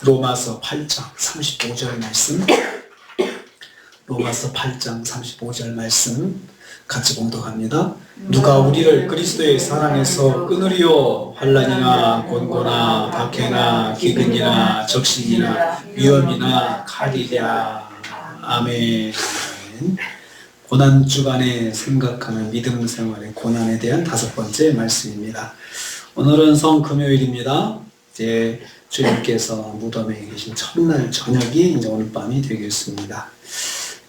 로마서 8장 35절 말씀, 로마서 8장 35절 말씀 같이 봉독합니다. 누가 우리를 그리스도의 사랑에서 끊으리요? 환난이나 곤고나 박해나 기근이나 적신이나 위험이나 칼이랴. 아멘. 고난 주간에 생각하는 믿음 생활의 고난에 대한 5번째 말씀입니다. 오늘은 성금요일입니다. 이제 주님께서 무덤에 계신 첫날 저녁이 이제 오늘 밤이 되겠습니다.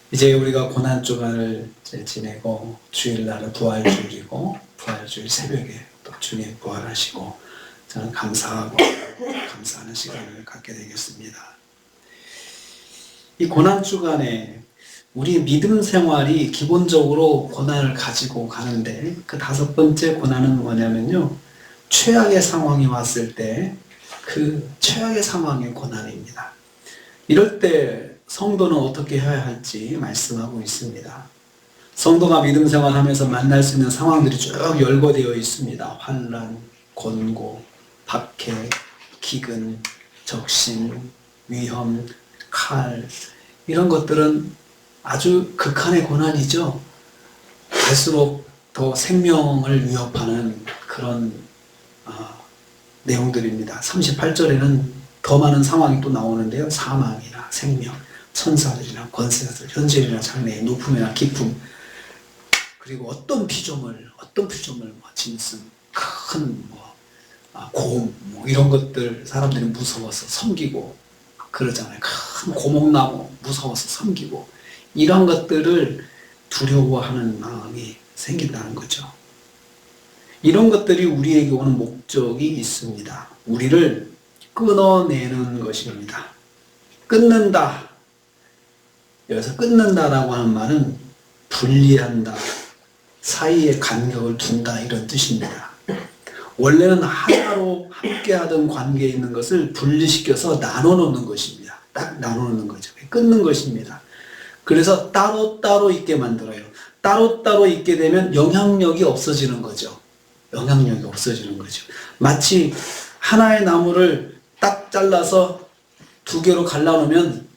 이제 우리가 고난 주간을 지내고 주일날은 부활주일이고 부활주일 새벽에 또 주님 부활하시고 저는 감사하고 감사하는 시간을 갖게 되겠습니다. 이 고난 주간에 우리 믿음 생활이 기본적으로 고난을 가지고 가는데 그 5번째 고난은 뭐냐면요, 최악의 상황이 왔을 때 그 최악의 상황의 고난입니다. 이럴 때 성도는 어떻게 해야 할지 말씀하고 있습니다. 성도가 믿음 생활하면서 만날 수 있는 상황들이 쭉 열거되어 있습니다. 환난, 곤고, 박해, 기근, 적신, 위험, 칼, 이런 것들은 아주 극한의 고난이죠. 갈수록 더 생명을 위협하는 그런 내용들입니다. 38절에는 더 많은 상황이 또 나오는데요. 사망이나 생명, 천사들이나 권세자들, 현실이나 장래, 높음이나 깊음, 그리고 어떤 피조물, 짐승, 큰 곰, 이런 것들 사람들이 무서워서 섬기고 그러잖아요. 큰 고목나무 무서워서 섬기고, 이런 것들을 두려워하는 마음이 생긴다는 거죠. 이런 것들이 우리에게 오는 목적이 있습니다. 우리를 끊어내는 것입니다. 끊는다. 여기서 끊는다라고 하는 말은 분리한다, 사이에 간격을 둔다, 이런 뜻입니다. 원래는 하나로 함께하던 관계에 있는 것을 분리시켜서 나눠놓는 것입니다. 딱 나눠놓는 거죠. 끊는 것입니다. 그래서 따로따로 있게 만들어요. 따로따로 있게 되면 영향력이 없어지는 거죠. 영향력이 없어지는 거죠. 마치 하나의 나무를 딱 잘라서 2개로 갈라놓으면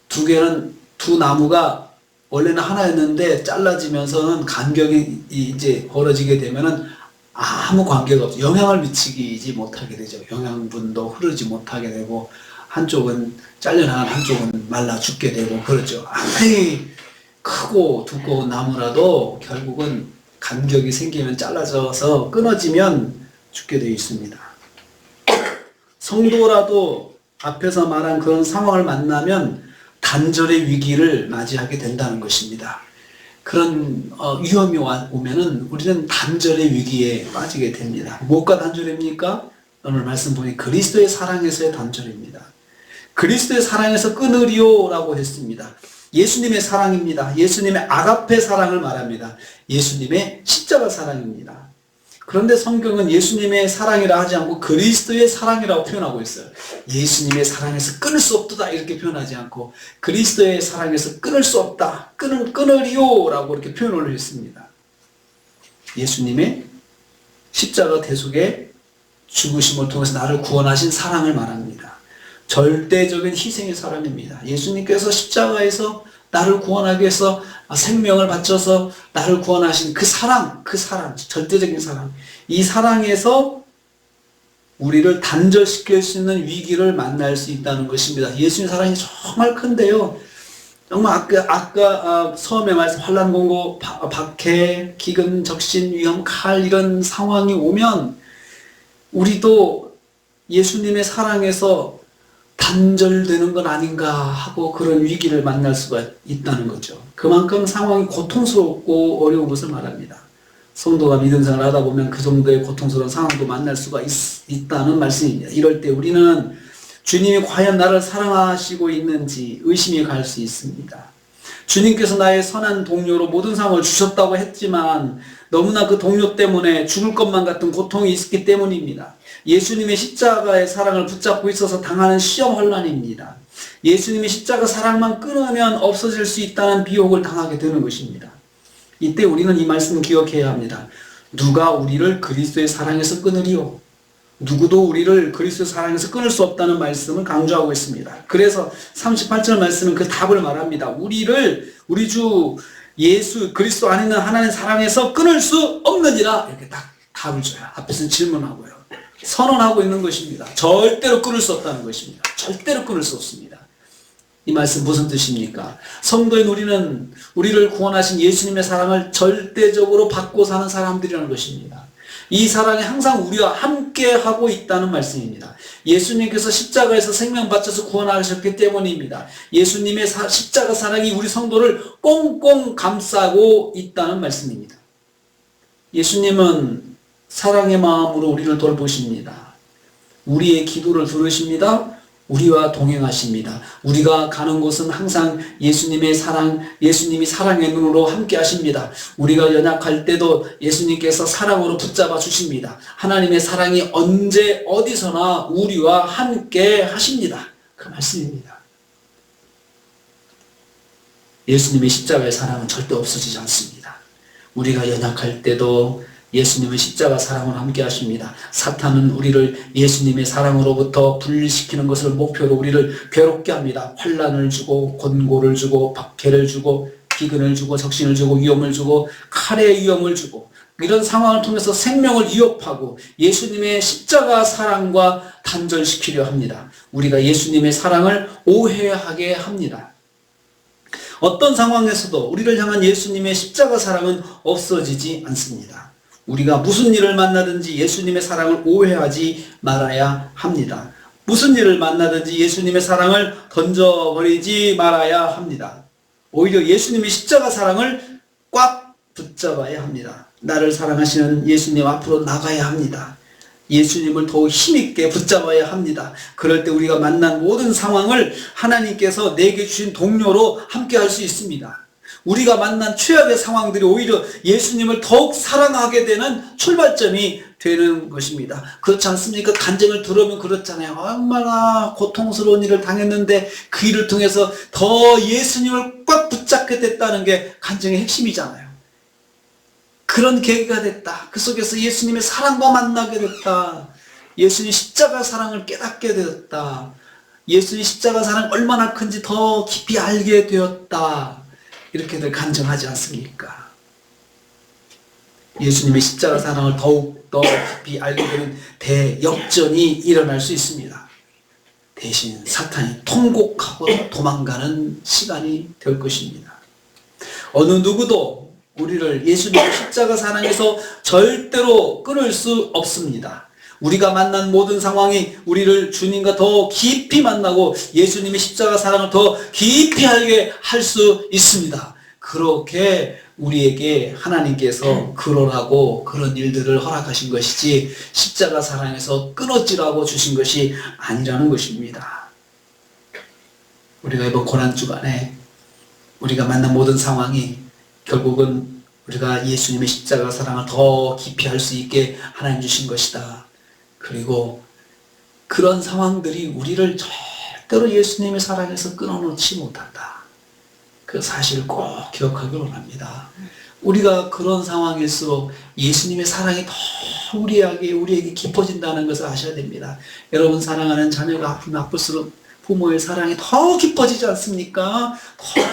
두 나무가 원래는 하나였는데 잘라지면서는 간격이 이제 벌어지게 되면은 아무 관계가 없어. 영향을 미치지 못하게 되죠. 영양분도 흐르지 못하게 되고, 한쪽은 잘려나간 한쪽은 말라 죽게 되고 그렇죠. 아무리 크고 두꺼운 나무라도 결국은 간격이 생기면 잘라져서 끊어지면 죽게 되어 있습니다. 성도라도 앞에서 말한 그런 상황을 만나면 단절의 위기를 맞이하게 된다는 것입니다. 그런 위험이 오면은 우리는 단절의 위기에 빠지게 됩니다. 무엇과 단절입니까? 오늘 말씀 보니 그리스도의 사랑에서의 단절입니다. 그리스도의 사랑에서 끊으리오라고 했습니다. 예수님의 사랑입니다. 예수님의 아가페 사랑을 말합니다. 예수님의 십자가 사랑입니다. 그런데 성경은 예수님의 사랑이라 하지 않고 그리스도의 사랑이라고 표현하고 있어요. 예수님의 사랑에서 끊을 수 없다 이렇게 표현하지 않고 그리스도의 사랑에서 끊을 수 없다, 끊으리오라고 이렇게 표현을 했습니다. 예수님의 십자가 대속의 죽으심을 통해서 나를 구원하신 사랑을 말합니다. 절대적인 희생의 사랑입니다. 예수님께서 십자가에서 나를 구원하기 위해서 생명을 바쳐서 나를 구원하신 그 사랑, 절대적인 사랑, 이 사랑에서 우리를 단절시킬 수 있는 위기를 만날 수 있다는 것입니다. 예수님 사랑이 정말 큰데요. 정말 아까 처음에 말씀 환난, 곤고, 박해, 기근, 적신, 위험, 칼, 이런 상황이 오면 우리도 예수님의 사랑에서 단절되는 건 아닌가 하고 그런 위기를 만날 수가 있다는 거죠. 그만큼 상황이 고통스럽고 어려운 것을 말합니다. 성도가 믿음 생활을 하다 보면 그 정도의 고통스러운 상황도 만날 수가 있다는 말씀입니다. 이럴 때 우리는 주님이 과연 나를 사랑하시고 있는지 의심이 갈 수 있습니다. 주님께서 나의 선한 동료로 모든 상을 주셨다고 했지만 너무나 그 동료 때문에 죽을 것만 같은 고통이 있었기 때문입니다. 예수님의 십자가의 사랑을 붙잡고 있어서 당하는 시험 혼란입니다. 예수님의 십자가 사랑만 끊으면 없어질 수 있다는 미혹을 당하게 되는 것입니다. 이때 우리는 이 말씀을 기억해야 합니다. 누가 우리를 그리스도의 사랑에서 끊으리요? 누구도 우리를 그리스도의 사랑에서 끊을 수 없다는 말씀을 강조하고 있습니다. 그래서 38절 말씀은 그 답을 말합니다. 우리 주 예수 그리스도 안에 있는 하나님의 사랑에서 끊을 수 없느니라. 이렇게 딱 답을 줘요. 앞에서 질문하고요. 선언하고 있는 것입니다. 절대로 끊을 수 없다는 것입니다. 절대로 끊을 수 없습니다. 이 말씀 무슨 뜻입니까? 성도인 우리를 구원하신 예수님의 사랑을 절대적으로 받고 사는 사람들이라는 것입니다. 이 사랑이 항상 우리와 함께 하고 있다는 말씀입니다. 예수님께서 십자가에서 생명 바쳐서 구원하셨기 때문입니다. 예수님의 십자가 사랑이 우리 성도를 꽁꽁 감싸고 있다는 말씀입니다. 예수님은 사랑의 마음으로 우리를 돌보십니다. 우리의 기도를 들으십니다. 우리와 동행하십니다. 우리가 가는 곳은 항상 예수님이 사랑의 눈으로 함께 하십니다. 우리가 연약할 때도 예수님께서 사랑으로 붙잡아 주십니다. 하나님의 사랑이 언제 어디서나 우리와 함께 하십니다. 그 말씀입니다. 예수님의 십자가의 사랑은 절대 없어지지 않습니다. 우리가 연약할 때도 예수님의 십자가 사랑으로 함께 하십니다. 사탄은 우리를 예수님의 사랑으로부터 분리시키는 것을 목표로 우리를 괴롭게 합니다. 환난을 주고 권고를 주고 박해를 주고 기근을 주고 적신을 주고 위험을 주고 칼의 위험을 주고 이런 상황을 통해서 생명을 위협하고 예수님의 십자가 사랑과 단절시키려 합니다. 우리가 예수님의 사랑을 오해하게 합니다. 어떤 상황에서도 우리를 향한 예수님의 십자가 사랑은 없어지지 않습니다. 우리가 무슨 일을 만나든지 예수님의 사랑을 오해하지 말아야 합니다. 무슨 일을 만나든지 예수님의 사랑을 던져버리지 말아야 합니다. 오히려 예수님의 십자가 사랑을 꽉 붙잡아야 합니다. 나를 사랑하시는 예수님 앞으로 나가야 합니다. 예수님을 더욱 힘있게 붙잡아야 합니다. 그럴 때 우리가 만난 모든 상황을 하나님께서 내게 주신 동료로 함께 할 수 있습니다. 우리가 만난 최악의 상황들이 오히려 예수님을 더욱 사랑하게 되는 출발점이 되는 것입니다. 그렇지 않습니까? 간증을 들으면 그렇잖아요. 얼마나 고통스러운 일을 당했는데 그 일을 통해서 더 예수님을 꽉 붙잡게 됐다는 게 간증의 핵심이잖아요. 그런 계기가 됐다. 그 속에서 예수님의 사랑과 만나게 됐다. 예수님 십자가 사랑을 깨닫게 되었다. 예수님 십자가 사랑 얼마나 큰지 더 깊이 알게 되었다. 이렇게들 간증하지 않습니까? 예수님의 십자가 사랑을 더욱더 깊이 알게 되는 대역전이 일어날 수 있습니다. 대신 사탄이 통곡하고 도망가는 시간이 될 것입니다. 어느 누구도 우리를 예수님의 십자가 사랑에서 절대로 끊을 수 없습니다. 우리가 만난 모든 상황이 우리를 주님과 더 깊이 만나고 예수님의 십자가 사랑을 더 깊이 알게 할 수 있습니다. 그렇게 우리에게 하나님께서 그러라고 그런 일들을 허락하신 것이지 십자가 사랑에서 끊어지라고 주신 것이 아니라는 것입니다. 우리가 이번 고난주간에 우리가 만난 모든 상황이 결국은 우리가 예수님의 십자가 사랑을 더 깊이 할 수 있게 하나님 주신 것이다. 그리고 그런 상황들이 우리를 절대로 예수님의 사랑에서 끊어놓지 못한다. 그 사실을 꼭 기억하기 원합니다. 우리가 그런 상황일수록 예수님의 사랑이 더 우리에게 깊어진다는 것을 아셔야 됩니다. 여러분 사랑하는 자녀가 아프면 아플수록 부모의 사랑이 더 깊어지지 않습니까?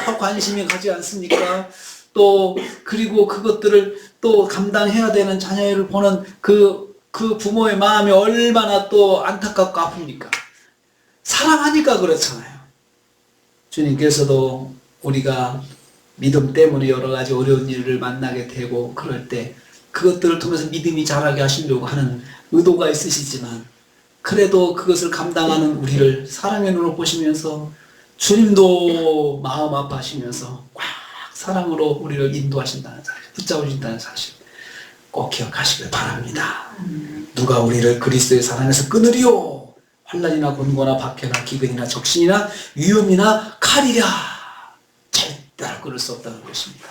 더 관심이 가지 않습니까? 또 그리고 그것들을 또 감당해야 되는 자녀를 보는 그 부모의 마음이 얼마나 또 안타깝고 아픕니까? 사랑하니까 그렇잖아요. 주님께서도 우리가 믿음 때문에 여러 가지 어려운 일을 만나게 되고 그럴 때 그것들을 통해서 믿음이 자라게 하시려고 하는 의도가 있으시지만 그래도 그것을 감당하는 우리를 사랑의 눈으로 보시면서 주님도 마음 아파하시면서 꽉 사랑으로 우리를 인도하신다는 사실, 붙잡으신다는 사실 꼭 기억하시길 바랍니다. 누가 우리를 그리스도의 사랑에서 끊으리요? 환난이나 곤고나 박해나 기근이나 적신이나 위험이나 칼이랴 절대로 끊을 수 없다는 것입니다.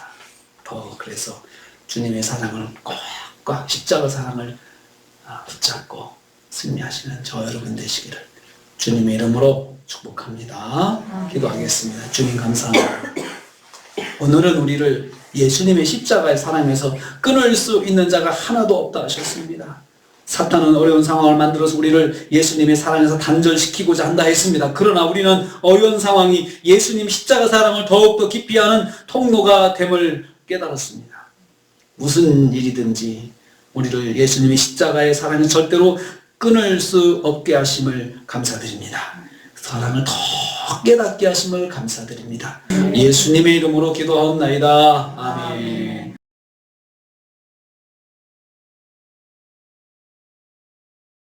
더 그래서 주님의 사랑을 꽉꽉 십자가 사랑을 붙잡고 승리하시는 저 여러분 되시기를 주님의 이름으로 축복합니다. 기도하겠습니다. 주님 감사합니다. 오늘은 우리를 예수님의 십자가의 사랑에서 끊을 수 있는 자가 하나도 없다 하셨습니다. 사탄은 어려운 상황을 만들어서 우리를 예수님의 사랑에서 단절시키고자 한다 했습니다. 그러나 우리는 어려운 상황이 예수님 십자가 사랑을 더욱더 깊이 하는 통로가 됨을 깨달았습니다. 무슨 일이든지 우리를 예수님의 십자가의 사랑에 절대로 끊을 수 없게 하심을 감사드립니다. 사랑을 더 깨닫게 하심을 감사드립니다. 예수님의 이름으로 기도하옵나이다. 아멘.